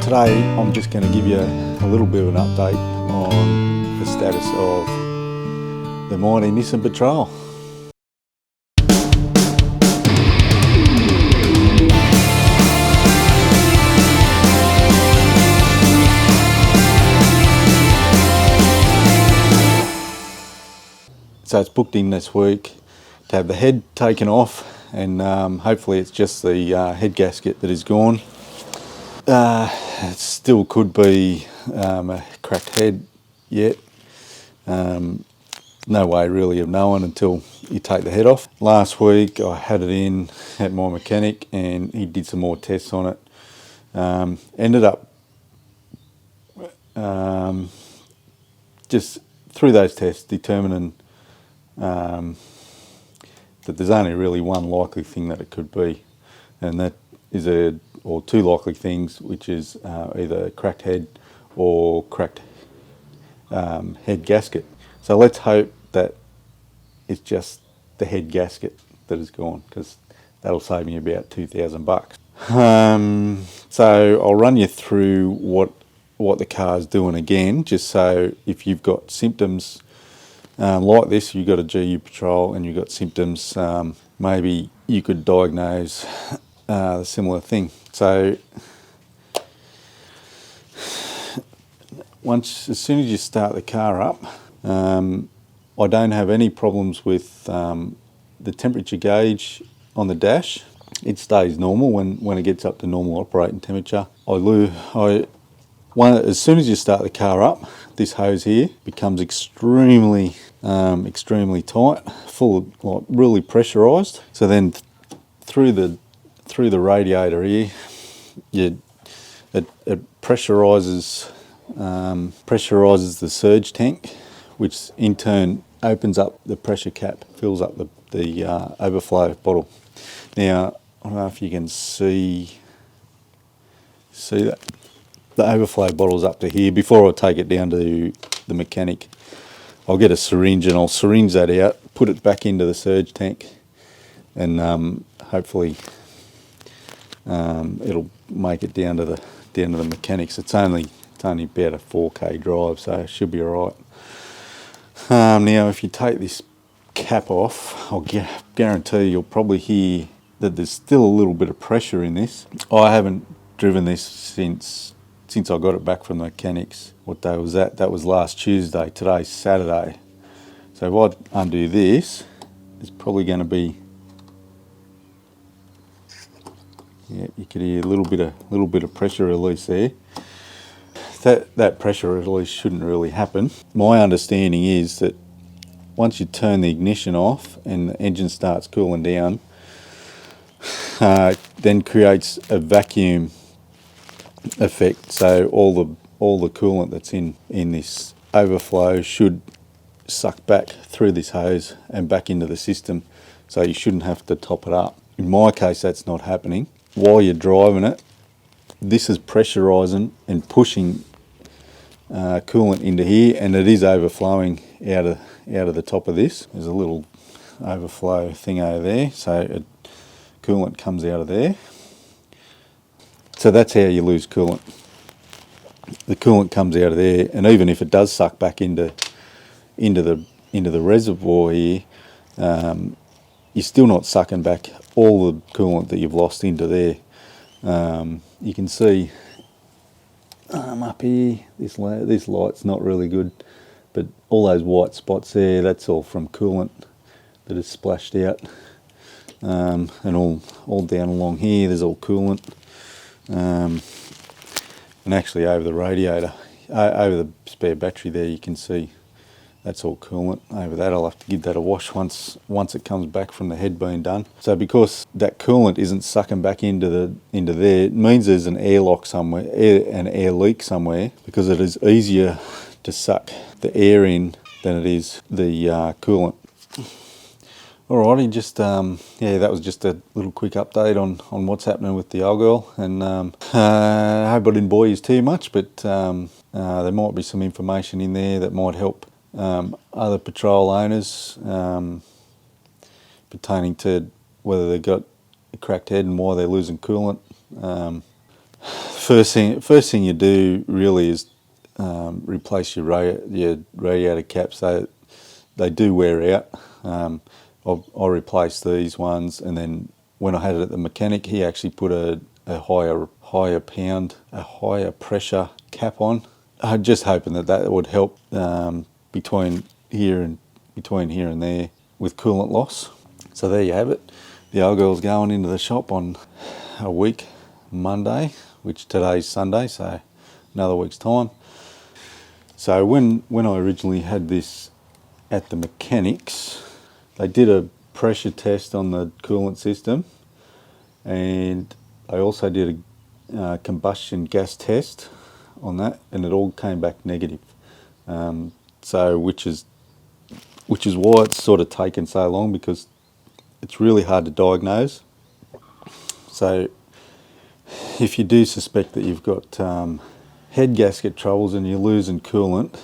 Today I'm just going to give you a little bit of an update on the status of the Mighty Nissan Patrol. So it's booked in this week to have the head taken off, and hopefully it's just the head gasket that is gone. It still could be a cracked head yet. No way really of knowing until you take the head off. Last week I had it in at my mechanic and he did some more tests on it. Ended up just through those tests determining that there's only really one likely thing that it could be, and that is or two likely things, which is either cracked head or cracked head gasket. So let's hope that it's just the head gasket that is gone, because that'll save me about $2,000. So I'll run you through what the car's doing again, just so if you've got symptoms like this, you've got a GU Patrol and you've got symptoms, maybe you could diagnose a similar thing. So as soon as you start the car up, I don't have any problems with the temperature gauge on the dash. It stays normal when it gets up to normal operating temperature. As soon as you start the car up, this hose here becomes extremely tight, full of, like, really pressurised. So then through the radiator here, it pressurizes the surge tank, which in turn opens up the pressure cap, fills up the overflow bottle. Now, I don't know if you can see that. The overflow bottle's up to here. Before I take it down to the mechanic, I'll get a syringe and I'll syringe that out, put it back into the surge tank, and hopefully it'll make it down to the mechanics. It's only about a 4k drive, so it should be alright. Now if you take this cap off, I'll guarantee you'll probably hear that there's still a little bit of pressure in this. I haven't driven this since I got it back from the mechanics. What day was that? That was last Tuesday. Today's Saturday. So if I undo this, it's probably going to be, yeah, you could hear a little bit of pressure release there. That pressure release shouldn't really happen. My understanding is that once you turn the ignition off and the engine starts cooling down, then creates a vacuum effect. So all the coolant that's in this overflow should suck back through this hose and back into the system. So you shouldn't have to top it up. In my case, that's not happening. While you're driving it, this is pressurising and pushing coolant into here, and it is overflowing out of the top of this. There's a little overflow thing over there, so coolant comes out of there. So that's how you lose coolant. The coolant comes out of there, and even if it does suck back into the reservoir here, you're still not sucking back all the coolant that you've lost into there. You can see up here, this light's not really good, but all those white spots there, that's all from coolant that is splashed out. And all down along here, there's all coolant. And actually over the radiator, over the spare battery there, you can see that's all coolant. Over that, I'll have to give that a wash once it comes back from the head being done. So because that coolant isn't sucking back into there, it means there's an airlock somewhere, an air leak somewhere, because it is easier to suck the air in than it is the coolant. Alrighty, just that was just a little quick update on what's happening with the old girl, and I hope I didn't bore you too much, but there might be some information in there that might help other patrol owners pertaining to whether they've got a cracked head and why they're losing coolant. first thing you do really is replace your radiator caps. They do wear out. I replaced these ones, and then when I had it at the mechanic, he actually put a higher pressure cap on. I'm just hoping that would help between here and there with coolant loss. So there you have it. The old girl's going into the shop on a week Monday, which today's Sunday, so another week's time. So when I originally had this at the mechanics, they did a pressure test on the coolant system, and I also did a combustion gas test on that, and it all came back negative. So which is why it's sort of taken so long, because it's really hard to diagnose. So if you do suspect that you've got head gasket troubles and you're losing coolant,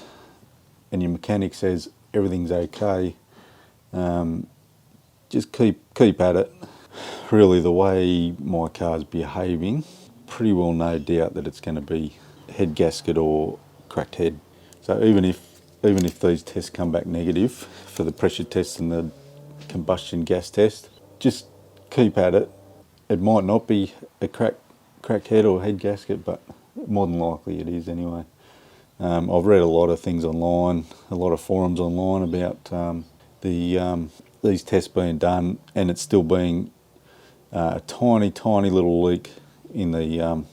and your mechanic says everything's okay, just keep at it. Really, the way my car's behaving, pretty well no doubt that it's going to be head gasket or cracked head. So even if these tests come back negative for the pressure test and the combustion gas test, just keep at it. It might not be a cracked head or head gasket, but more than likely it is anyway. I've read a lot of things online, a lot of forums online about these tests being done, and it's still being a tiny little leak in the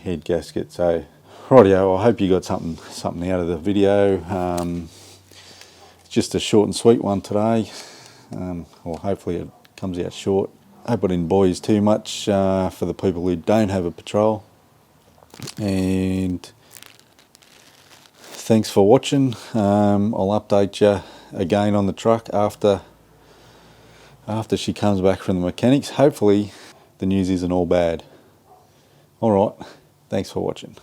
head gasket. So rightio, I hope you got something out of the video. It's just a short and sweet one today, or hopefully it comes out short. I hope I didn't bore you too much for the people who don't have a patrol. And thanks for watching. I'll update you again on the truck after she comes back from the mechanics. Hopefully the news isn't all bad. Alright, thanks for watching.